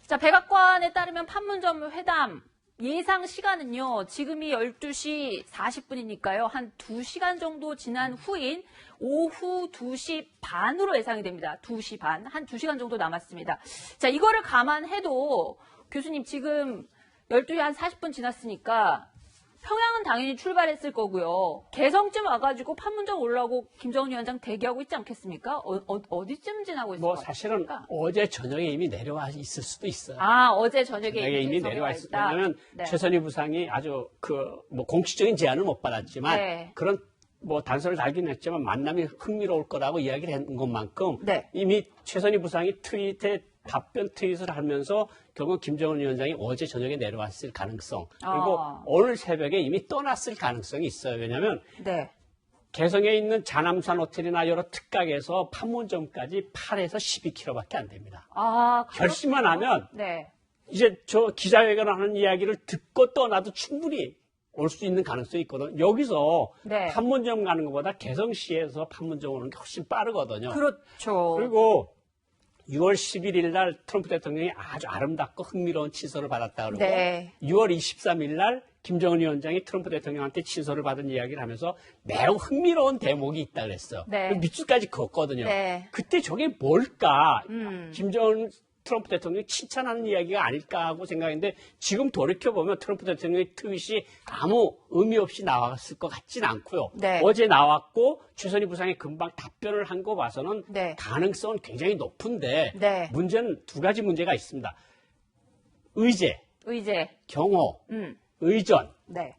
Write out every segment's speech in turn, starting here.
자, 백악관에 따르면 판문점 회담 예상 시간은요, 지금이 12시 40분이니까요, 한 2시간 정도 지난 후인 오후 2시 반으로 예상이 됩니다. 2시 반. 한 2시간 정도 남았습니다. 자, 이거를 감안해도 교수님 지금 12시 한 40분 지났으니까 평양은 당연히 출발했을 거고요. 개성쯤 와가지고 판문점 올라오고 김정은 위원장 대기하고 있지 않겠습니까? 어디쯤 지나고 있을까요? 뭐 사실은 어제 저녁에 이미 내려와 있을 수도 있어요. 아, 어제 저녁에 이미 내려와 있을 있다. 왜냐하면 네. 최선희 부상이 아주 뭐 공식적인 제안을 못 받았지만 네. 그런 뭐 단서를 달긴 했지만 만남이 흥미로울 거라고 이야기를 한 것만큼 네. 이미 최선희 부상이 트윗에 답변 트윗을 하면서 결국 김정은 위원장이 어제 저녁에 내려왔을 가능성 그리고 오늘 새벽에 이미 떠났을 가능성이 있어요. 왜냐하면 네. 개성에 있는 자남산 호텔이나 여러 특각에서 판문점까지 8에서 12km밖에 안 됩니다. 아, 결심만 하면 네. 이제 저 기자회견을 하는 이야기를 듣고 떠나도 충분히 올 수 있는 가능성이 있거든요. 여기서 네. 판문점 가는 것보다 개성시에서 판문점 오는 게 훨씬 빠르거든요. 그렇죠. 그리고 6월 11일 날 트럼프 대통령이 아주 아름답고 흥미로운 친서를 받았다 그러고 네. 6월 23일 날 김정은 위원장이 트럼프 대통령한테 친서를 받은 이야기를 하면서 매우 흥미로운 대목이 있다 그랬어요. 네. 밑줄까지 걷거든요. 네. 그때 저게 뭘까? 김정은 트럼프 대통령이 칭찬하는 이야기가 아닐까 하고 생각했는데 지금 돌이켜보면 트럼프 대통령의 트윗이 아무 의미 없이 나왔을 것 같지는 않고요. 네. 어제 나왔고 최선희 부상이 금방 답변을 한 거 봐서는 네. 가능성은 굉장히 높은데 네. 문제는 두 가지 문제가 있습니다. 의제, 경호, 의전 네.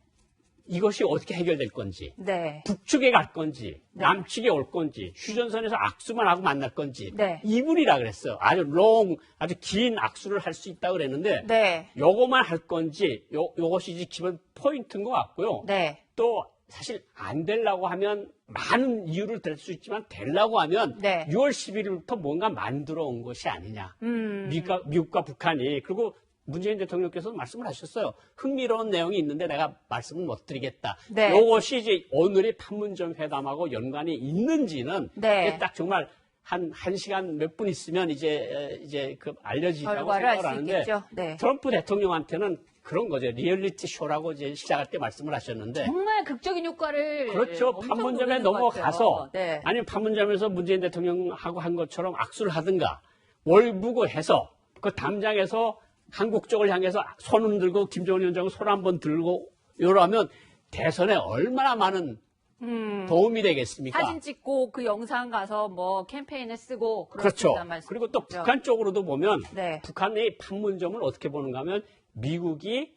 이것이 어떻게 해결될 건지 네. 북측에 갈 건지 남측에 올 건지 휴전선에서 악수만 하고 만날 건지 네. 2분이라 그랬어요. 아주 긴 악수를 할 수 있다고 그랬는데 네. 요거만 할 건지 요것이 이제 기본 포인트인 것 같고요. 네. 또 사실 안 되려고 하면 많은 이유를 댈 수 있지만 되려고 하면 네. 6월 11일부터 뭔가 만들어 온 것이 아니냐. 미국과 북한이 그리고 문재인 대통령께서도 말씀을 하셨어요. 흥미로운 내용이 있는데 내가 말씀을 못 드리겠다. 네. 이것이 이제 오늘의 판문점 회담하고 연관이 있는지는 네. 딱 정말 한 시간 몇 분 있으면 이제 그 알려지라고 결과를 알 생각을 수 하는데 있겠죠. 네. 트럼프 대통령한테는 그런 거죠. 리얼리티 쇼라고 이제 시작할 때 말씀을 하셨는데 정말 극적인 효과를 그렇죠. 엄청 판문점에 노리는 것 넘어가서 같아요. 네. 아니면 판문점에서 문재인 대통령하고 한 것처럼 악수를 하든가 월북을 해서 그 담장에서 한국 쪽을 향해서 손 흔들고 김정은 위원장은 손 한번 들고 이러면 대선에 얼마나 많은 도움이 되겠습니까? 사진 찍고 그 영상 가서 뭐 캠페인에 쓰고 그렇죠. 그렇다는 말씀이시죠. 그리고 또 북한 쪽으로도 보면 네. 북한의 판문점을 어떻게 보는가 하면 미국이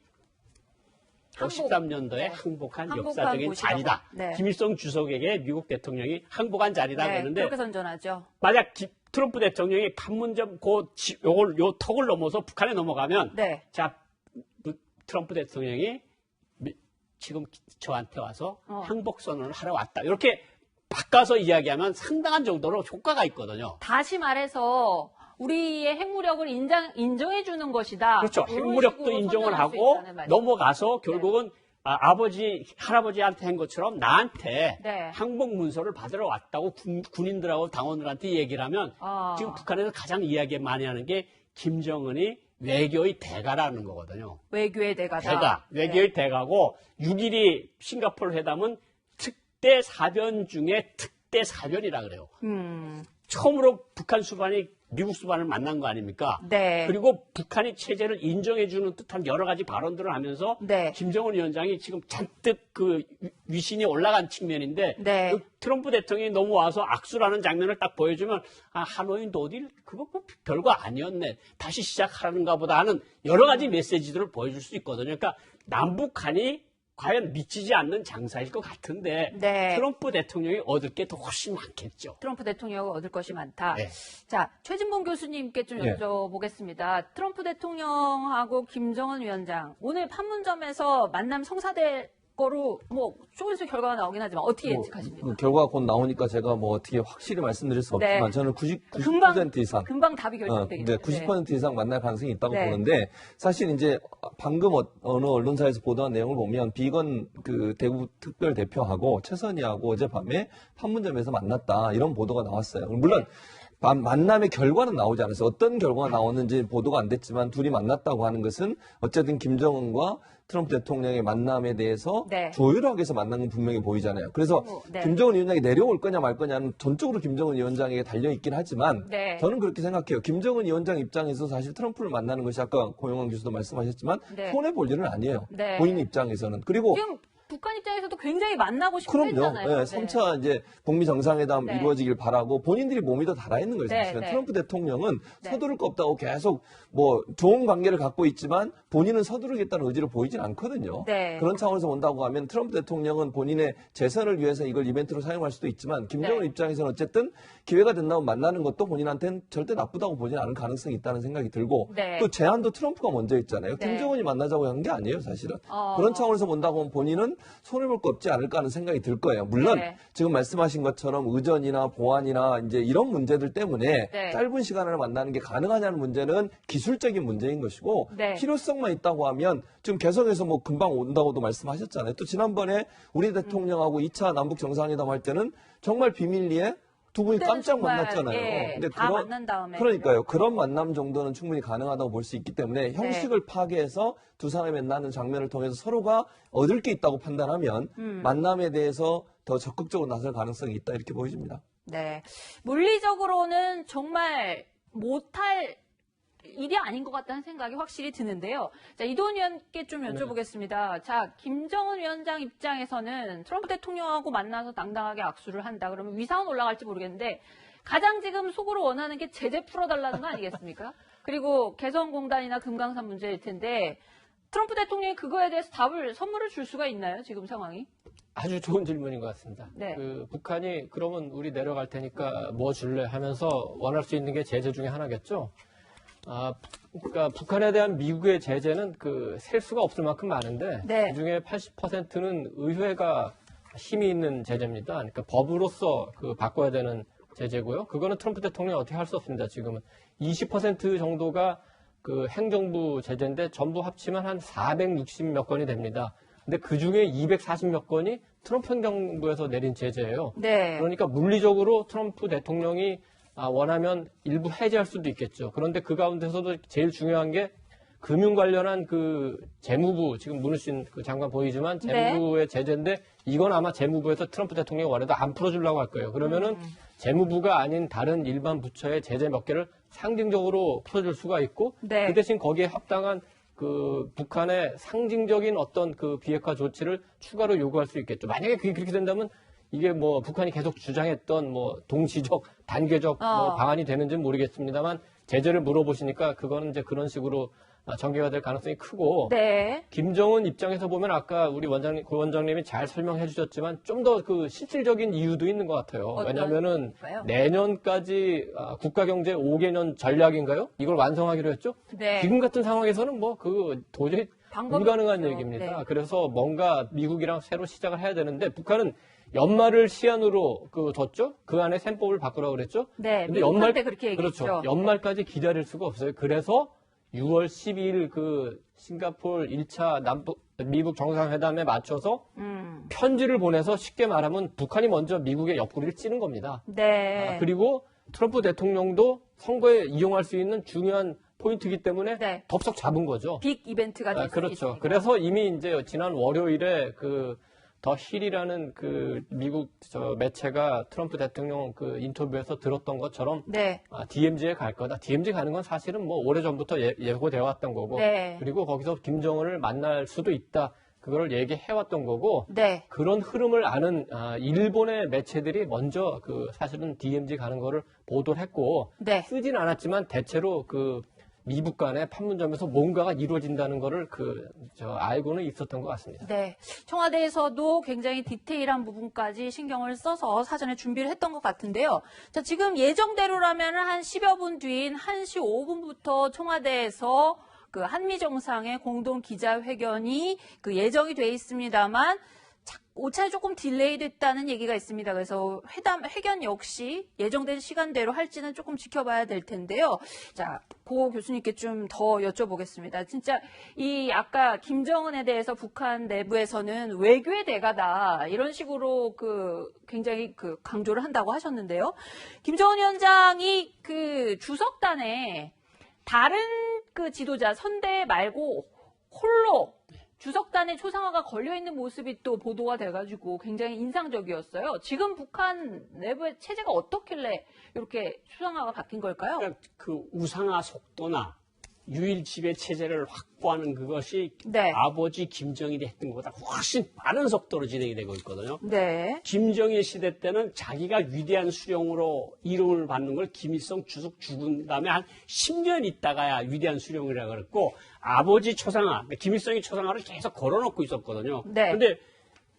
53년도에 항복한 역사적인 곳이라고. 자리다. 네. 김일성 주석에게 미국 대통령이 항복한 자리다 네, 그랬는데 그렇게 선전하죠. 만약 트럼프 대통령이 판문점 요 턱을 넘어서 북한에 넘어가면 네. 자 트럼프 대통령이 지금 저한테 와서 항복 선언을 하러 왔다. 이렇게 바꿔서 이야기하면 상당한 정도로 효과가 있거든요. 다시 말해서 우리의 핵무력을 인정해 주는 것이다. 그렇죠. 이런 핵무력도 식으로 인정을 선전할 수 하고 있다는 말이죠. 넘어가서 결국은 아버지, 할아버지한테 한 것처럼 나한테 네. 항복 문서를 받으러 왔다고 군인들하고 당원들한테 얘기를 하면 지금 북한에서 가장 이야기 많이 하는 게 김정은이 외교의 대가라는 거거든요. 외교의 대가다. 외교의 대가고 6.12 싱가포르 회담은 특대 사변 중에 특대 사변이라 그래요. 처음으로 북한 수반이 미국 수반을 만난 거 아닙니까? 네. 그리고 북한이 체제를 인정해주는 듯한 여러 가지 발언들을 하면서 네. 김정은 위원장이 지금 잔뜩 그 위신이 올라간 측면인데 네. 그 트럼프 대통령이 넘어와서 악수라는 장면을 딱 보여주면 하노이 노딜 그거 뭐 별거 아니었네. 다시 시작하는가 보다 하는 여러 가지 메시지들을 보여줄 수 있거든요. 그러니까 남북한이 과연 미치지 않는 장사일 것 같은데 네. 트럼프 대통령이 얻을 게 더 훨씬 많겠죠. 트럼프 대통령이 얻을 것이 많다. 네. 자, 최진봉 교수님께 좀 여쭤보겠습니다. 트럼프 대통령하고 김정은 위원장 오늘 판문점에서 만남 성사될 거로 뭐 조금 있으면 결과가 나오긴 하지만 어떻게 예측하십니까? 그 결과가 곧 나오니까 제가 뭐 어떻게 확실히 말씀드릴 수 없지만 네. 저는 90% 이상 금방 답이 결정되겠네요. 네, 90% 이상 만날 가능성이 있다고 네. 보는데 사실 이제 방금 어느 언론사에서 보도한 내용을 보면 비건 그 대구 특별 대표하고 최선희하고 어젯밤에 판문점에서 만났다 이런 보도가 나왔어요. 물론 만남의 결과는 나오지 않았어요. 어떤 결과가 나왔는지 보도가 안 됐지만 둘이 만났다고 하는 것은 어쨌든 김정은과 트럼프 대통령의 만남에 대해서 네. 조율하기 위해서 만난 건 분명히 보이잖아요. 그래서 네. 김정은 위원장이 내려올 거냐 말 거냐는 전적으로 김정은 위원장에게 달려있긴 하지만 네. 저는 그렇게 생각해요. 김정은 위원장 입장에서 사실 트럼프를 만나는 것이 아까 고영환 교수도 말씀하셨지만 네. 손해볼 일은 아니에요. 네. 본인 입장에서는. 그리고 지금 북한 입장에서도 굉장히 만나고 싶어 그럼요. 했잖아요. 네, 네. 3차 이제 북미 정상회담 네. 이루어지길 바라고 본인들이 몸이 더 달아있는 거예요. 네, 사실은. 네. 트럼프 대통령은 네. 서두를 거 없다고 계속 뭐 좋은 관계를 갖고 있지만 본인은 서두르겠다는 의지를 보이진 않거든요. 네. 그런 차원에서 본다고 하면 트럼프 대통령은 본인의 재선을 위해서 이걸 이벤트로 사용할 수도 있지만 김정은 네. 입장에서는 어쨌든 기회가 된다면 만나는 것도 본인한테는 절대 나쁘다고 보지 않은 가능성이 있다는 생각이 들고 네. 또 제안도 트럼프가 먼저 했잖아요. 네. 김정은이 만나자고 한 게 아니에요, 사실은. 그런 차원에서 본다고 하면 본인은 손해볼 거 없지 않을까 하는 생각이 들 거예요. 물론 네. 지금 말씀하신 것처럼 의전이나 보안이나 이제 이런 문제들 때문에 네. 짧은 시간을 만나는 게 가능하냐는 문제는 기술적인 문제인 것이고 네. 필요성만 있다고 하면 지금 개성에서 뭐 금방 온다고도 말씀하셨잖아요. 또 지난번에 우리 대통령하고 2차 남북 정상회담 할 때는 정말 비밀리에 두 분이 그때는 깜짝 정말, 만났잖아요. 예, 근데 다 만난 다음에. 그러니까요. 그런 만남 정도는 충분히 가능하다고 볼 수 있기 때문에 형식을 파괴해서 두 사람이 만나는 장면을 통해서 서로가 얻을 게 있다고 판단하면 만남에 대해서 더 적극적으로 나설 가능성이 있다 이렇게 보여집니다. 네. 물리적으로는 정말 못할 일이 아닌 것 같다는 생각이 확실히 드는데요. 자, 이도훈 의원께 좀 여쭤보겠습니다. 자, 김정은 위원장 입장에서는 트럼프 대통령하고 만나서 당당하게 악수를 한다. 그러면 위상은 올라갈지 모르겠는데 가장 지금 속으로 원하는 게 제재 풀어달라는 거 아니겠습니까? 그리고 개성공단이나 금강산 문제일 텐데 트럼프 대통령이 그거에 대해서 선물을 줄 수가 있나요? 지금 상황이? 아주 좋은 질문인 것 같습니다. 네. 북한이 그러면 우리 내려갈 테니까 뭐 줄래 하면서 원할 수 있는 게 제재 중에 하나겠죠. 그러니까 북한에 대한 미국의 제재는 셀 수가 없을 만큼 많은데 네. 그중에 80%는 의회가 힘이 있는 제재입니다. 그러니까 법으로서 바꿔야 되는 제재고요. 그거는 트럼프 대통령이 어떻게 할 수 없습니다. 지금은 20% 정도가 행정부 제재인데 전부 합치면 한 460몇 건이 됩니다. 근데 그 중에 240몇 건이 트럼프 행정부에서 내린 제재예요. 네. 그러니까 물리적으로 트럼프 대통령이 원하면 일부 해제할 수도 있겠죠. 그런데 그 가운데서도 제일 중요한 게 금융 관련한 재무부, 지금 문우신 장관 보이지만 재무부의 제재인데 이건 아마 재무부에서 트럼프 대통령이 원해도 안 풀어주려고 할 거예요. 그러면은 재무부가 아닌 다른 일반 부처의 제재 몇 개를 상징적으로 풀어줄 수가 있고 네. 그 대신 거기에 합당한 북한의 상징적인 어떤 비핵화 조치를 추가로 요구할 수 있겠죠. 만약에 그게 그렇게 된다면 이게 뭐 북한이 계속 주장했던 뭐 동시적, 단계적 방안이 되는지는 모르겠습니다만 제재를 물어보시니까 그거는 이제 그런 식으로 전개가 될 가능성이 크고 네. 김정은 입장에서 보면 아까 우리 원장님이 잘 설명해 주셨지만 좀 더 실질적인 이유도 있는 것 같아요. 왜냐하면은 건가요? 내년까지 국가경제 5개년 전략인가요? 이걸 완성하기로 했죠. 네. 지금 같은 상황에서는 뭐 도저히 방법이 불가능한 없죠. 얘기입니다. 네. 그래서 뭔가 미국이랑 새로 시작을 해야 되는데 북한은 연말을 시한으로 뒀죠. 그 안에 셈법을 바꾸라고 그랬죠. 네. 근데 미국한테 그렇게 얘기했죠. 그렇죠. 연말까지 기다릴 수가 없어요. 그래서 6월 12일 싱가포르 1차 미국 정상회담에 맞춰서 편지를 보내서 쉽게 말하면 북한이 먼저 미국의 옆구리를 찌는 겁니다. 네. 그리고 트럼프 대통령도 선거에 이용할 수 있는 중요한 포인트이기 때문에 네. 덥석 잡은 거죠. 빅 이벤트가 될 수 그렇죠. 있습니다. 그래서 이미 이제 지난 월요일에 더 힐이라는 미국 매체가 트럼프 대통령 인터뷰에서 들었던 것처럼 네. DMZ에 갈 거다. DMZ 가는 건 사실은 뭐 오래전부터 예고되어 왔던 거고 네. 그리고 거기서 김정은을 만날 수도 있다. 그거를 얘기해 왔던 거고 네. 그런 흐름을 아는 일본의 매체들이 먼저 사실은 DMZ 가는 거를 보도를 했고 네. 쓰진 않았지만 대체로 미북 간의 판문점에서 뭔가가 이루어진다는 거를 알고는 있었던 것 같습니다. 네. 청와대에서도 굉장히 디테일한 부분까지 신경을 써서 사전에 준비를 했던 것 같은데요. 자, 지금 예정대로라면 한 10여 분 뒤인 1시 5분부터 청와대에서 한미 정상의 공동 기자회견이 예정이 돼 있습니다만 오차에 조금 딜레이 됐다는 얘기가 있습니다. 그래서 회견 역시 예정된 시간대로 할지는 조금 지켜봐야 될 텐데요. 자, 고 교수님께 좀 더 여쭤보겠습니다. 진짜 이 아까 김정은에 대해서 북한 내부에서는 외교의 대가다 이런 식으로 굉장히 강조를 한다고 하셨는데요. 김정은 위원장이 주석단에 다른 지도자 선대 말고 홀로 주석단에 초상화가 걸려있는 모습이 또 보도가 돼가지고 굉장히 인상적이었어요. 지금 북한 내부의 체제가 어떻길래 이렇게 초상화가 바뀐 걸까요? 그러니까 그 우상화 속도나 유일 지배 체제를 확보하는 그것이 네. 아버지 김정일이 했던 것보다 훨씬 빠른 속도로 진행이 되고 있거든요. 네. 김정일 시대 때는 자기가 위대한 수령으로 이름을 받는 걸 김일성 주석 죽은 다음에 한 10년 있다가야 위대한 수령이라고 그랬고 아버지 초상화, 김일성이 초상화를 계속 걸어놓고 있었거든요. 네. 그런데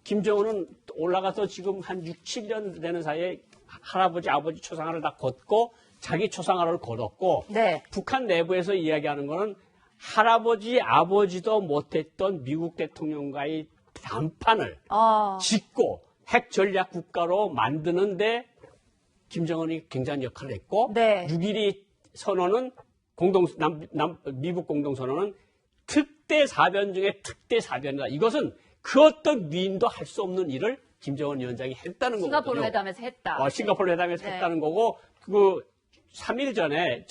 김정은은 올라가서 지금 한 6, 7년 되는 사이에 할아버지, 아버지 초상화를 다 걷고 자기 초상화를 걸었고 네. 북한 내부에서 이야기하는 거는 할아버지, 아버지도 못했던 미국 대통령과의 담판을 짓고 핵 전략 국가로 만드는데 김정은이 굉장한 역할을 했고 네. 6.12 선언은 미국 공동선언은 특대 사변 중에 특대 사변이다. 이것은 그 어떤 위인도 할 수 없는 일을 김정은 위원장이 했다는 거거든요. 싱가포르 회담에서 했다. 싱가포르 회담에서 네. 했다는 거고 3일 전에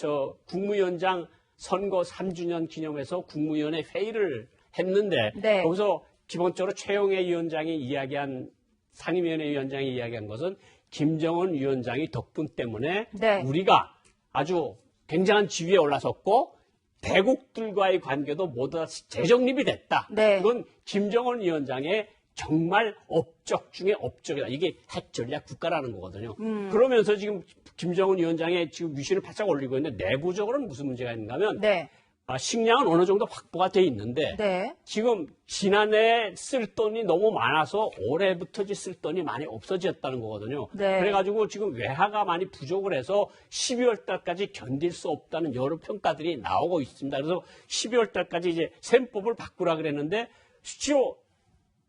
국무위원장 선거 3주년 기념해서 국무위원회 회의를 했는데 네. 거기서 기본적으로 최영애 위원장이 이야기한 상임위원회 위원장이 이야기한 것은 김정은 위원장이 덕분 때문에 네. 우리가 아주 굉장한 지위에 올라섰고 대국들과의 관계도 모두 다 재정립이 됐다. 네. 이건 김정은 위원장의 정말 업적 중에 업적이다. 이게 핵 전략 국가라는 거거든요. 그러면서 지금 김정은 위원장의 지금 위신을 바짝 올리고 있는데 내부적으로는 무슨 문제가 있는가 하면 네. 식량은 어느 정도 확보가 돼 있는데 네. 지금 지난해 쓸 돈이 너무 많아서 올해부터 쓸 돈이 많이 없어졌다는 거거든요. 네. 그래가지고 지금 외화가 많이 부족을 해서 12월 달까지 견딜 수 없다는 여러 평가들이 나오고 있습니다. 그래서 12월 달까지 이제 셈법을 바꾸라 그랬는데 실제로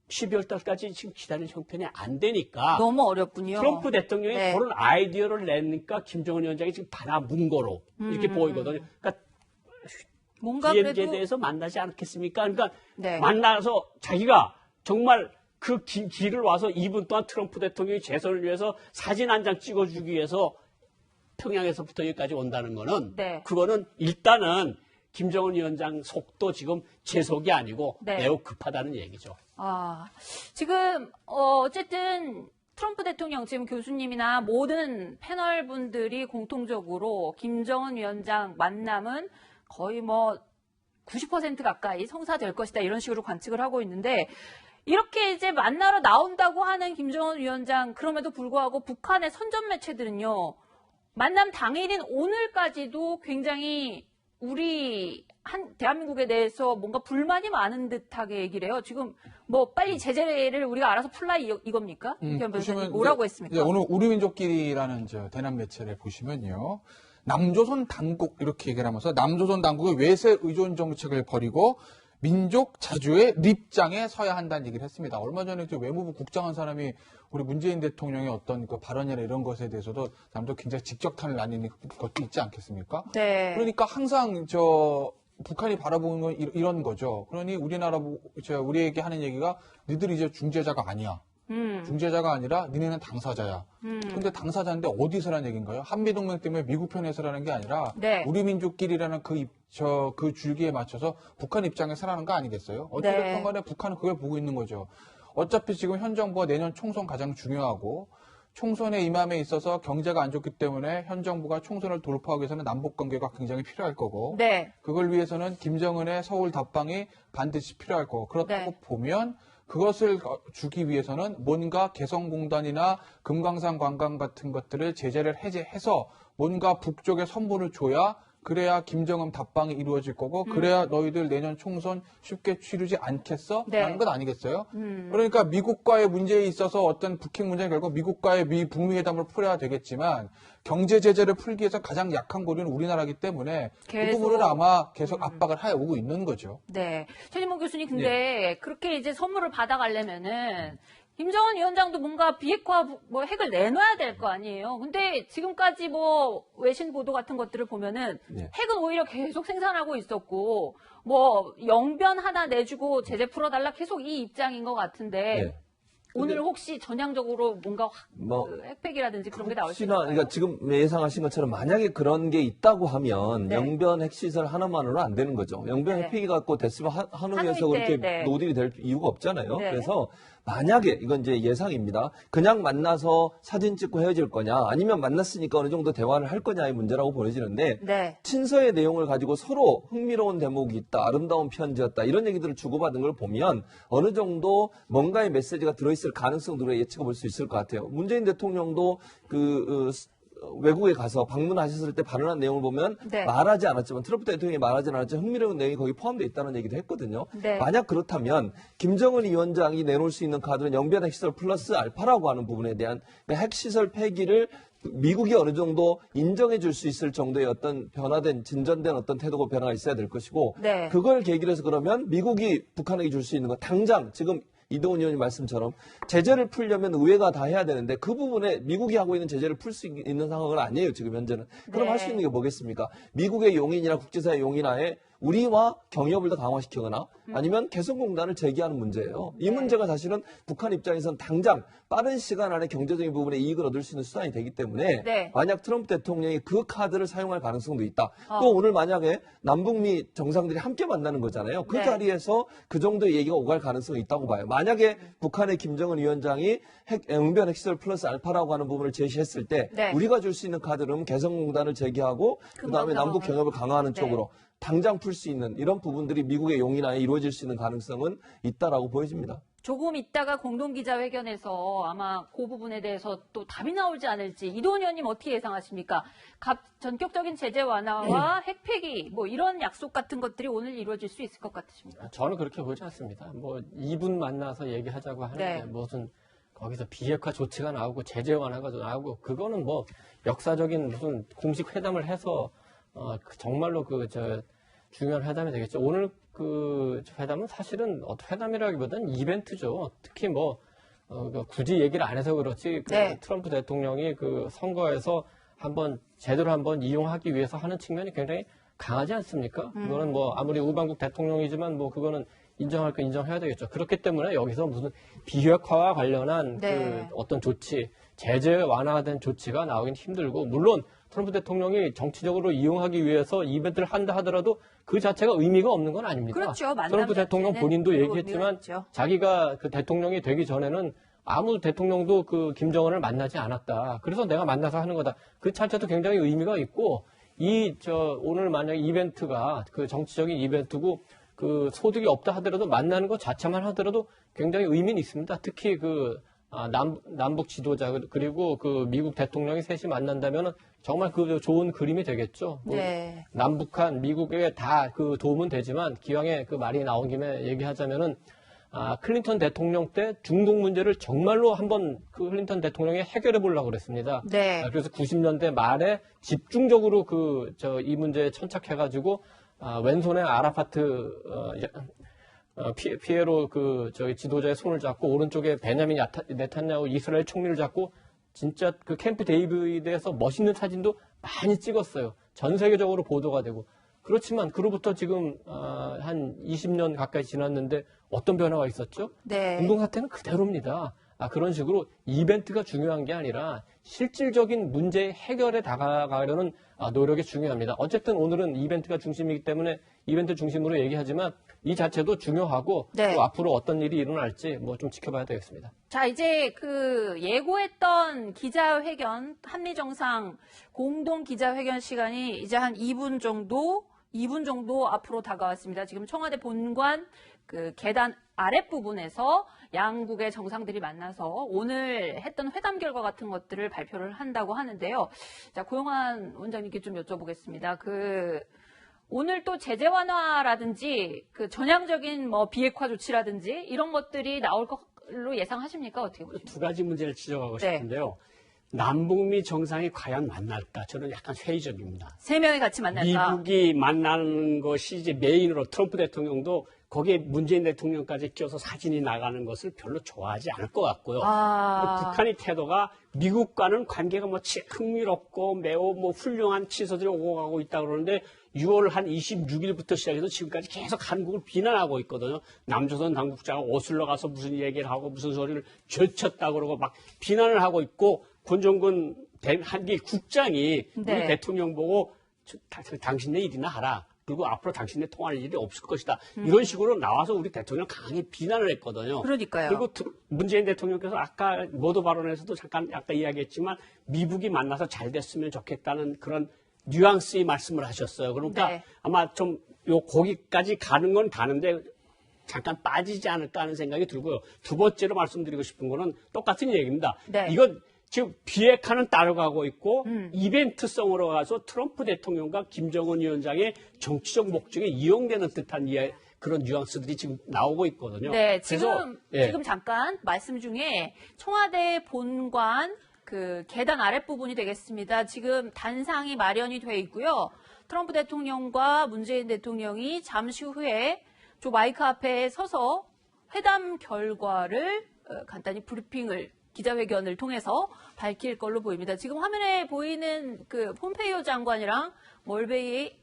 12월 달까지 지금 기다릴 형편이 안 되니까 너무 어렵군요. 트럼프 대통령이 네. 그런 아이디어를 내니까 김정은 위원장이 지금 받아문 거로 이렇게 보이거든요. 그러니까 뭔가 DMZ에 그래도 대해서 만나지 않겠습니까? 그러니까 네. 만나서 자기가 정말 그 길을 와서 2분 동안 트럼프 대통령이 재선을 위해서 사진 한 장 찍어주기 위해서 평양에서부터 여기까지 온다는 거는 네. 그거는 일단은 김정은 위원장 속도 지금 제 속이 아니고 네. 매우 급하다는 얘기죠. 지금 어쨌든 트럼프 대통령 지금 교수님이나 모든 패널 분들이 공통적으로 김정은 위원장 만남은 거의 90% 가까이 성사될 것이다 이런 식으로 관측을 하고 있는데 이렇게 이제 만나러 나온다고 하는 김정은 위원장 그럼에도 불구하고 북한의 선전 매체들은요 만남 당일인 오늘까지도 굉장히 우리 대한민국에 대해서 뭔가 불만이 많은 듯하게 얘기를 해요. 지금 빨리 제재를 우리가 알아서 풀라 이겁니까? 김현 변호사님 뭐라고 했습니까? 이제 오늘 우리민족끼리라는 대남 매체를 보시면요. 남조선 당국 이렇게 얘기를 하면서 남조선 당국의 외세 의존 정책을 벌이고 민족 자주의 립장에 서야 한다는 얘기를 했습니다. 얼마 전에 외무부 국장한 사람이 우리 문재인 대통령의 어떤 발언이나 이런 것에 대해서도 남도 굉장히 직격탄을 날리는 것도 있지 않겠습니까? 네. 그러니까 항상 북한이 바라보는 건 이런 거죠. 그러니 우리에게 하는 얘기가 니들이 이제 중재자가 아니야. 중재자가 아니라 니네는 당사자야. 근데 당사자인데 어디서라는 얘기인가요? 한미동맹 때문에 미국 편에서라는 게 아니라 네. 우리 민족끼리라는 그 줄기에 맞춰서 북한 입장에 서라는 거 아니겠어요? 어찌됐든 간에 북한은 그걸 보고 있는 거죠. 어차피 지금 현 정부가 내년 총선 가장 중요하고 총선에 임함에 있어서 경제가 안 좋기 때문에 현 정부가 총선을 돌파하기 위해서는 남북 관계가 굉장히 필요할 거고 네. 그걸 위해서는 김정은의 서울 답방이 반드시 필요할 거고 그렇다고 네. 보면 그것을 주기 위해서는 뭔가 개성공단이나 금강산 관광 같은 것들을 제재를 해제해서 뭔가 북쪽에 선물을 줘야 그래야 김정은 답방이 이루어질 거고 그래야 너희들 내년 총선 쉽게 치르지 않겠어? 네. 라는 것 아니겠어요? 그러니까 미국과의 문제에 있어서 어떤 북핵 문제는 결국 미국과의 북미 회담을 풀어야 되겠지만 경제 제재를 풀기 위해서 가장 약한 고리는 우리나라이기 때문에 그 부분을 아마 계속 압박을 해오고 있는 거죠. 네. 최진봉 교수님, 근데 그렇게 이제 선물을 받아가려면은 김정은 위원장도 뭔가 비핵화 뭐 핵을 내놔야 될 거 아니에요. 근데 지금까지 뭐 외신 보도 같은 것들을 보면은 네. 핵은 오히려 계속 생산하고 있었고 뭐 영변 하나 내주고 제재 풀어달라 계속 이 입장인 것 같은데 네. 오늘 혹시 전향적으로 뭔가 뭐 그 핵폐기라든지 그런 게 나올 수 혹시나 있을까요? 그러니까 지금 예상하신 것처럼 만약에 그런 게 있다고 하면 네. 영변 핵시설 하나만으로는 안 되는 거죠. 영변 네. 핵폐기 갖고 됐으면 한우에서 한우이 그렇게 때, 네. 노딜이 될 이유가 없잖아요. 네. 그래서 만약에 이건 이제 예상입니다. 그냥 만나서 사진 찍고 헤어질 거냐 아니면 만났으니까 어느 정도 대화를 할 거냐의 문제라고 보여지는데 네. 친서의 내용을 가지고 서로 흥미로운 대목이 있다, 아름다운 편지였다 이런 얘기들을 주고받은 걸 보면 어느 정도 뭔가의 메시지가 들어있을 가능성들을 예측해 볼 수 있을 것 같아요. 문재인 대통령도 외국에 가서 방문하셨을 때 발언한 내용을 보면 네. 말하지 않았지만 트럼프 대통령이 말하지 않았지만 흥미로운 내용이 거기 포함되어 있다는 얘기도 했거든요. 네. 만약 그렇다면 김정은 위원장이 내놓을 수 있는 카드는 영변 핵시설 플러스 알파라고 하는 부분에 대한 핵시설 폐기를 미국이 어느 정도 인정해 줄 수 있을 정도의 어떤 변화된 진전된 어떤 태도고 변화가 있어야 될 것이고 네. 그걸 계기로 해서 그러면 미국이 북한에게 줄 수 있는 거 당장 지금 이동훈 의원님 말씀처럼 제재를 풀려면 의회가 다 해야 되는데 그 부분에 미국이 하고 있는 제재를 풀 수 있는 상황은 아니에요. 지금 현재는. 그럼 네. 할 수 있는 게 뭐겠습니까? 미국의 용인이나 국제사회 용인하에 우리와 경협을 더 강화시키거나 아니면 개성공단을 제기하는 문제예요. 이 네. 문제가 사실은 북한 입장에서는 당장 빠른 시간 안에 경제적인 부분에 이익을 얻을 수 있는 수단이 되기 때문에 네. 만약 트럼프 대통령이 그 카드를 사용할 가능성도 있다. 어. 또 오늘 만약에 남북미 정상들이 함께 만나는 거잖아요. 그 네. 자리에서 그 정도의 얘기가 오갈 가능성이 있다고 봐요. 만약에 북한의 김정은 위원장이 영변 핵시설 플러스 알파라고 하는 부분을 제시했을 때 네. 우리가 줄 수 있는 카드는 개성공단을 제기하고 그다음에 남북 경협을 강화하는 네. 쪽으로 당장 풀 수 있는 이런 부분들이 미국의 용인하에 이루어질 수 있는 가능성은 있다라고 보여집니다. 조금 있다가 공동기자회견에서 아마 그 부분에 대해서 또 답이 나오지 않을지 이동훈 의원님 어떻게 예상하십니까? 전격적인 제재 완화와 핵폐기 뭐 이런 약속 같은 것들이 오늘 이루어질 수 있을 것 같으십니까? 저는 그렇게 보지 않습니다. 뭐 2분 만나서 얘기하자고 하는데 네. 무슨 거기서 비핵화 조치가 나오고 제재 완화가 나오고 그거는 뭐 역사적인 무슨 공식 회담을 해서 정말로 중요한 회담이 되겠죠. 오늘 그 회담은 사실은 회담이라기보다는 이벤트죠. 특히 굳이 얘기를 안 해서 그렇지 네. 트럼프 대통령이 그 선거에서 제대로 한번 이용하기 위해서 하는 측면이 굉장히 강하지 않습니까? 그거는 아무리 우방국 대통령이지만 그거는 인정할 거 인정해야 되겠죠. 그렇기 때문에 여기서 무슨 비핵화와 관련한 네. 그 어떤 조치, 제재 완화된 조치가 나오긴 힘들고, 물론 트럼프 대통령이 정치적으로 이용하기 위해서 이벤트를 한다 하더라도 그 자체가 의미가 없는 건 아닙니까? 그렇죠. 만남 트럼프 대통령 자체는 본인도 의미가 얘기했지만 있죠. 자기가 그 대통령이 되기 전에는 아무 대통령도 그 김정은을 만나지 않았다. 그래서 내가 만나서 하는 거다. 그 자체도 굉장히 의미가 있고, 오늘 만약 이벤트가 그 정치적인 이벤트고 그 소득이 없다 하더라도 만나는 것 자체만 하더라도 굉장히 의미는 있습니다. 특히 남북 지도자 그리고 그 미국 대통령이 셋이 만난다면은 정말 그 좋은 그림이 되겠죠. 네. 남북한 미국에 다 그 도움은 되지만 기왕에 그 말이 나온 김에 얘기하자면은 클린턴 대통령 때 중국 문제를 정말로 한번 그 클린턴 대통령이 해결해 보려고 그랬습니다. 네. 그래서 90년대 말에 집중적으로 이 문제에 천착해가지고 왼손에 아라파트 피에로 지도자의 손을 잡고 오른쪽에 베냐민 네탄야후 이스라엘 총리를 잡고 진짜 그 캠프 데이비드에서 멋있는 사진도 많이 찍었어요. 전 세계적으로 보도가 되고. 그렇지만 그로부터 지금 한 20년 가까이 지났는데 어떤 변화가 있었죠? 네. 공동사태는 그대로입니다. 그런 식으로 이벤트가 중요한 게 아니라 실질적인 문제 해결에 다가가려는 노력이 중요합니다. 어쨌든 오늘은 이벤트가 중심이기 때문에 이벤트 중심으로 얘기하지만 이 자체도 중요하고 네. 또 앞으로 어떤 일이 일어날지 좀 지켜봐야 되겠습니다. 자, 이제 예고했던 기자회견, 한미정상 공동 기자회견 시간이 이제 한 2분 정도 앞으로 다가왔습니다. 지금 청와대 본관 계단 아랫부분에서 양국의 정상들이 만나서 오늘 했던 회담 결과 같은 것들을 발표를 한다고 하는데요. 자, 고영환 원장님께 좀 여쭤보겠습니다. 오늘 또 제재 완화라든지 전향적인 비핵화 조치라든지 이런 것들이 나올 걸로 예상하십니까? 어떻게 보십니까? 두 가지 문제를 지적하고 네. 싶은데요. 남북미 정상이 과연 만날까? 저는 약간 회의적입니다. 세 명이 같이 만날까? 미국이 만나는 것이 이제 메인으로 트럼프 대통령도 거기에 문재인 대통령까지 끼어서 사진이 나가는 것을 별로 좋아하지 않을 것 같고요. 북한의 태도가 미국과는 관계가 흥미롭고 매우 훌륭한 치서들이 오고 가고 있다 그러는데 6월 한 26일부터 시작해서 지금까지 계속 한국을 비난하고 있거든요. 남조선 당국자가 오슬로 가서 무슨 얘기를 하고 무슨 소리를 절쳤다 그러고 막 비난을 하고 있고 권정근 한미 국장이 우리 대통령 보고 당신네 일이나 하라. 그리고 앞으로 당신네 통할 일이 없을 것이다. 이런 식으로 나와서 우리 대통령 강하게 비난을 했거든요. 그러니까요. 그리고 문재인 대통령께서 아까 모두 발언에서도 잠깐 아까 이야기했지만 미국이 만나서 잘 됐으면 좋겠다는 그런 뉘앙스의 말씀을 하셨어요. 그러니까 아마 좀 거기까지 가는 건 가는데 잠깐 빠지지 않을까 하는 생각이 들고요. 두 번째로 말씀드리고 싶은 거는 똑같은 얘기입니다. 이건 지금 비핵화는 따라가고 있고 이벤트성으로 가서 트럼프 대통령과 김정은 위원장의 정치적 목적에 이용되는 듯한 그런 뉘앙스들이 지금 나오고 있거든요. 네, 그래서, 지금 잠깐 말씀 중에 청와대 본관 그 계단 아랫부분이 되겠습니다. 지금 단상이 마련이 돼 있고요. 트럼프 대통령과 문재인 대통령이 잠시 후에 저 마이크 앞에 서서 회담 결과를 간단히 브리핑을 기자회견을 통해서 밝힐 걸로 보입니다. 지금 화면에 보이는 그 폼페이오 장관이랑 멀베이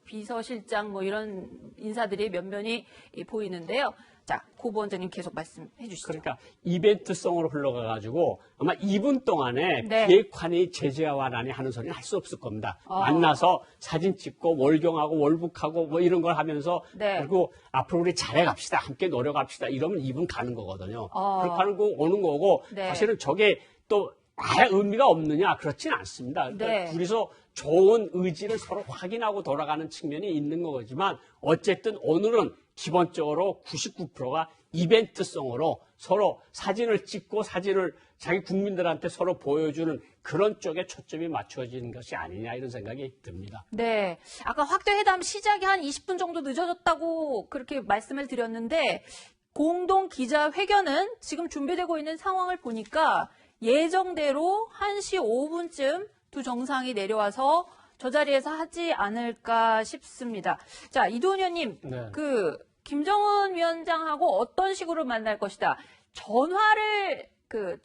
비서실장 이런 인사들이 면면이 보이는데요. 자, 고 부원장님 계속 말씀해 주시죠. 그러니까 이벤트성으로 흘러가가지고 아마 2분 동안에 비핵화니 제재와 완화니 하는 소리는 할 수 없을 겁니다. 만나서 사진 찍고 월경하고 월북하고 이런 걸 하면서 그리고 앞으로 우리 잘해갑시다. 함께 노력합시다. 이러면 2분 가는 거거든요. 그렇게 하는 거 오는 거고 사실은 저게 또 아예 의미가 없느냐 그렇진 않습니다. 그러니까 둘이서 좋은 의지를 서로 확인하고 돌아가는 측면이 있는 거지만 어쨌든 오늘은 기본적으로 99%가 이벤트성으로 서로 사진을 찍고 사진을 자기 국민들한테 서로 보여주는 그런 쪽에 초점이 맞춰지는 것이 아니냐 이런 생각이 듭니다. 네. 아까 확대회담 시작이 한 20분 정도 늦어졌다고 그렇게 말씀을 드렸는데 공동 기자회견은 지금 준비되고 있는 상황을 보니까 예정대로 1시 5분쯤 두 정상이 내려와서 저 자리에서 하지 않을까 싶습니다. 자, 이도훈 의원님, 그 김정은 위원장하고 어떤 식으로 만날 것이다. 전화를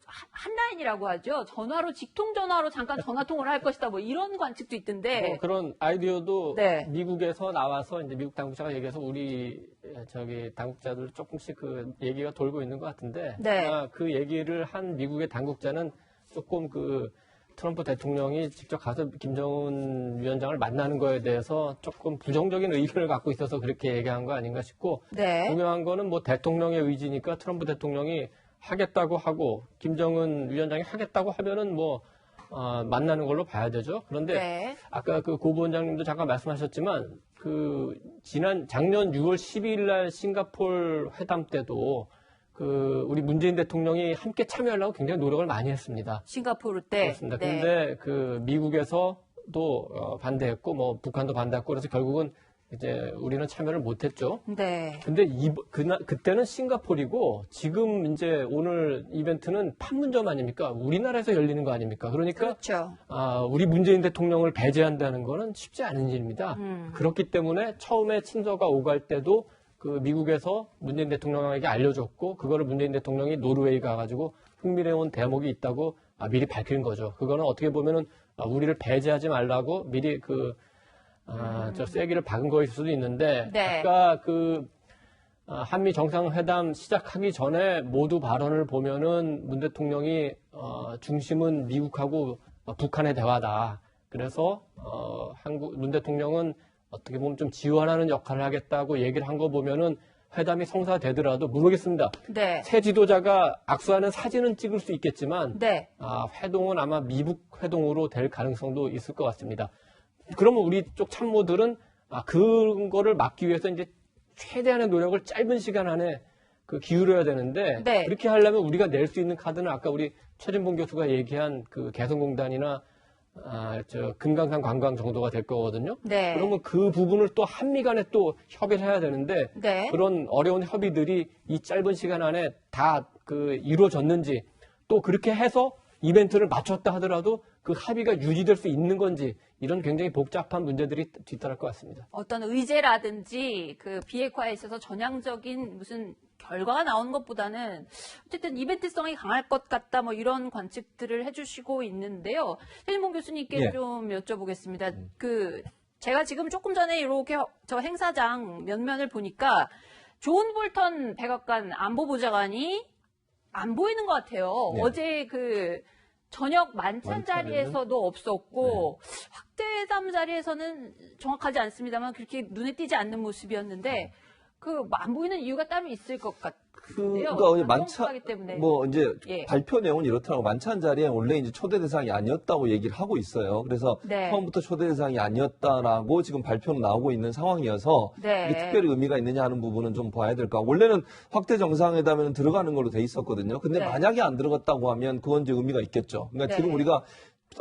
한 라인이라고 하죠. 전화로 직통 전화로 잠깐 전화 통화를 할 것이다. 이런 관측도 있던데. 그런 아이디어도 미국에서 나와서 이제 미국 당국자가 얘기해서 우리 당국자들 조금씩 그 얘기가 돌고 있는 것 같은데 그 얘기를 한 미국의 당국자는 조금 트럼프 대통령이 직접 가서 김정은 위원장을 만나는 거에 대해서 조금 부정적인 의견을 갖고 있어서 그렇게 얘기한 거 아닌가 싶고 중요한 거는 대통령의 의지니까 트럼프 대통령이 하겠다고 하고 김정은 위원장이 하겠다고 하면은 만나는 걸로 봐야 되죠. 그런데 아까 고 부원장님도 잠깐 말씀하셨지만 작년 6월 12일 날 싱가포르 회담 때도 우리 문재인 대통령이 함께 참여하려고 굉장히 노력을 많이 했습니다. 싱가포르 때. 그렇습니다. 근데 미국에서도 반대했고, 북한도 반대했고, 그래서 결국은 이제 우리는 참여를 못했죠. 근데 그때는 싱가포르이고, 지금 이제 오늘 이벤트는 판문점 아닙니까? 우리나라에서 열리는 거 아닙니까? 그러니까. 우리 문재인 대통령을 배제한다는 거는 쉽지 않은 일입니다. 그렇기 때문에 처음에 친서가 오갈 때도 미국에서 문재인 대통령에게 알려줬고 그거를 문재인 대통령이 노르웨이 가가지고 흥미로운 대목이 있다고 미리 밝힌 거죠. 그거는 어떻게 보면은 우리를 배제하지 말라고 미리 쐐기를 박은 거일 수도 있는데 아까 한미 정상회담 시작하기 전에 모두 발언을 보면은 문 대통령이 중심은 미국하고 북한의 대화다. 그래서 문 대통령은 어떻게 보면 좀 지원하는 역할을 하겠다고 얘기를 한 거 보면은 회담이 성사되더라도 모르겠습니다. 새 지도자가 악수하는 사진은 찍을 수 있겠지만 회동은 아마 미국 회동으로 될 가능성도 있을 것 같습니다. 그러면 우리 쪽 참모들은 그거를 막기 위해서 이제 최대한의 노력을 짧은 시간 안에 기울여야 되는데 그렇게 하려면 우리가 낼 수 있는 카드는 아까 우리 최진봉 교수가 얘기한 개성공단이나 금강산 관광 정도가 될 거거든요. 그러면 그 부분을 또 한미 간에 또 협의를 해야 되는데 그런 어려운 협의들이 이 짧은 시간 안에 다 이루어졌는지 또 그렇게 해서 이벤트를 마쳤다 하더라도 그 합의가 유지될 수 있는 건지 이런 굉장히 복잡한 문제들이 뒤따를 것 같습니다. 어떤 의제라든지 그 비핵화에 있어서 전향적인 무슨 결과가 나오는 것보다는 어쨌든 이벤트성이 강할 것 같다 뭐 이런 관측들을 해주시고 있는데요. 최진봉 교수님께 예. 좀 여쭤보겠습니다. 제가 지금 조금 전에 이렇게 저 행사장 면면을 보니까 존 볼턴 백악관 안보보좌관이 안 보이는 것 같아요. 네. 어제 저녁 만찬 자리에서도 없었고 확대회담 자리에서는 정확하지 않습니다만 그렇게 눈에 띄지 않는 모습이었는데 안 보이는 이유가 따로 있을 것 같아요. 그러니까 어제 만찬 때문에. 뭐 이제 예. 발표 내용은 이렇더라고. 만찬 자리에 원래 이제 초대 대상이 아니었다고 얘기를 하고 있어요. 그래서 네. 처음부터 초대 대상이 아니었다라고 지금 발표는 나오고 있는 상황이어서 네. 이게 특별히 의미가 있느냐 하는 부분은 좀 봐야 될 것 같고, 원래는 확대 정상회담에는 들어가는 걸로 돼 있었거든요. 근데 네. 만약에 안 들어갔다고 하면 그건 이제 의미가 있겠죠. 그러니까 네. 지금 우리가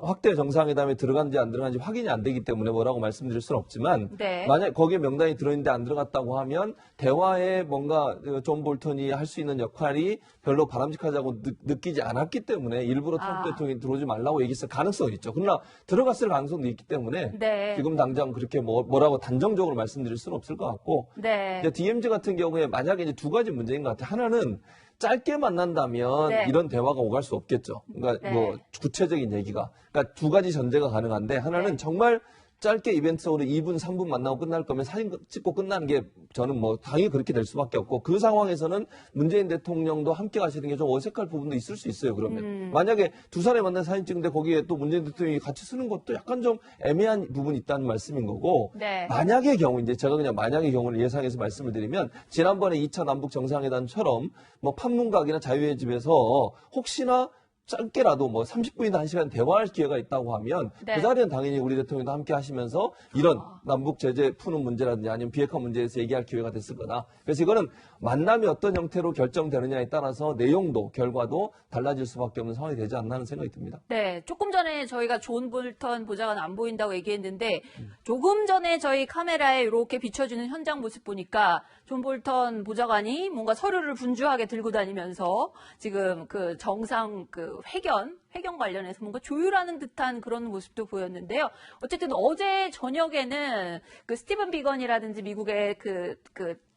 확대 정상회담에 들어간지 안 들어간지 확인이 안 되기 때문에 뭐라고 말씀드릴 수는 없지만 네. 만약 거기에 명단이 들어있는데 안 들어갔다고 하면 대화에 뭔가 존 볼턴이 할 수 있는 역할이 별로 바람직하다고 느끼지 않았기 때문에 일부러 트럼프 대통령이 들어오지 말라고 얘기했을 가능성이 있죠. 그러나 들어갔을 가능성도 있기 때문에 네. 지금 당장 그렇게 뭐라고 단정적으로 말씀드릴 수는 없을 것 같고, 네. 이제 DMZ 같은 경우에 만약에 이제 두 가지 문제인 것 같아요. 하나는 짧게 만난다면 네. 이런 대화가 오갈 수 없겠죠. 그러니까 네. 뭐 구체적인 얘기가. 그러니까 두 가지 전제가 가능한데, 하나는 네. 정말 짧게 이벤트적으로 2분, 3분 만나고 끝날 거면 사진 찍고 끝나는 게 저는 뭐 당연히 그렇게 될 수밖에 없고, 그 상황에서는 문재인 대통령도 함께 가시는 게 좀 어색할 부분도 있을 수 있어요. 그러면 만약에 두 사람이 만나서 사진 찍는데 거기에 또 문재인 대통령이 같이 쓰는 것도 약간 좀 애매한 부분이 있다는 말씀인 거고, 네. 만약의 경우, 이제 제가 그냥 만약의 경우를 예상해서 말씀을 드리면, 지난번에 2차 남북 정상회담처럼 뭐 판문각이나 자유의 집에서 혹시나 짧게라도 뭐 30분이나 1시간 대화할 기회가 있다고 하면 네. 그 자리는 당연히 우리 대통령도 함께 하시면서 이런 남북 제재 푸는 문제라든지 아니면 비핵화 문제에 대해서 얘기할 기회가 됐을 거다. 그래서 이거는 만남이 어떤 형태로 결정되느냐에 따라서 내용도 결과도 달라질 수밖에 없는 상황이 되지 않나 하는 생각이 듭니다. 네, 조금 전에 저희가 존 볼턴 보좌관 안 보인다고 얘기했는데 조금 전에 저희 카메라에 이렇게 비춰주는 현장 모습 보니까 존 볼턴 보좌관이 뭔가 서류를 분주하게 들고 다니면서 지금 정상 회견 관련해서 뭔가 조율하는 듯한 그런 모습도 보였는데요. 어쨌든 어제 저녁에는 스티븐 비건이라든지 미국의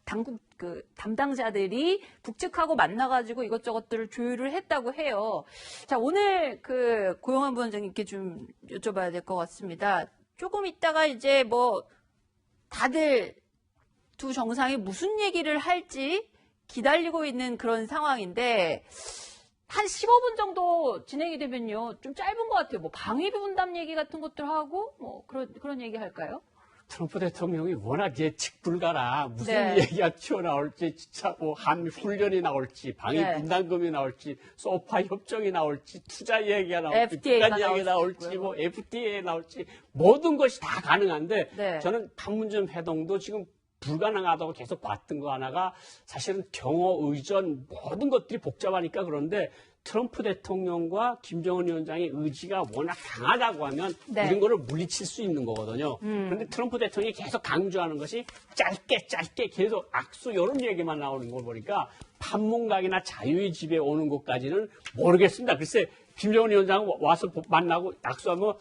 당국 담당자들이 북측하고 만나가지고 이것저것들을 조율을 했다고 해요. 자, 오늘 고용환 부원장님께 좀 여쭤봐야 될 것 같습니다. 조금 있다가 이제 다들 두 정상이 무슨 얘기를 할지 기다리고 있는 그런 상황인데, 한 15분 정도 진행이 되면요, 좀 짧은 것 같아요. 방위비 분담 얘기 같은 것들 하고, 그런 얘기 할까요? 트럼프 대통령이 워낙 예측 불가라. 무슨 네. 얘기가 튀어나올지, 진짜 한미 훈련이 나올지, 방위 네. 분담금이 나올지, 소파 협정이 나올지, 투자 얘기가 나올지, FTA가 북한 얘기가 나올 수도 나올지, 있고요. FTA 나올지, 모든 것이 다 가능한데, 네. 저는 판문점 회동도 지금 불가능하다고 계속 봤던 거 하나가 사실은 경호, 의전 모든 것들이 복잡하니까 그런데 트럼프 대통령과 김정은 위원장의 의지가 워낙 강하다고 하면 네. 이런 거를 물리칠 수 있는 거거든요. 그런데 트럼프 대통령이 계속 강조하는 것이 짧게 계속 악수 이런 얘기만 나오는 걸 보니까 판문각이나 자유의 집에 오는 것까지는 모르겠습니다. 글쎄 김정은 위원장 와서 만나고 악수하면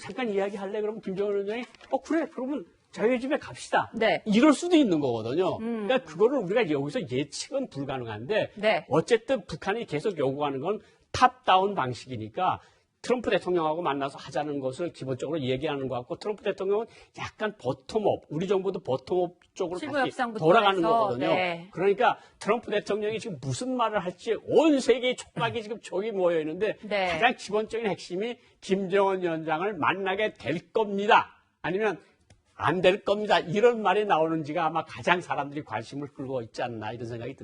잠깐 이야기할래? 그러면 김정은 위원장이 그래 그러면 자유의 집에 갑시다. 네. 이럴 수도 있는 거거든요. 그러니까 그거를 우리가 여기서 예측은 불가능한데 네. 어쨌든 북한이 계속 요구하는 건 탑다운 방식이니까 트럼프 대통령하고 만나서 하자는 것을 기본적으로 얘기하는 것 같고, 트럼프 대통령은 약간 버텀업, 우리 정부도 버텀업 쪽으로 실무 다시 협상부터 돌아가는 해서, 거거든요. 네. 그러니까 트럼프 대통령이 지금 무슨 말을 할지 온 세계의 촉각이 지금 저기 모여 있는데 네. 가장 기본적인 핵심이 김정은 위원장을 만나게 될 겁니다. 아니면 안 될 겁니다. 이런 말이 나오는지가 아마 가장 사람들이 관심을 끌고 있지 않나 이런 생각이 듭니다.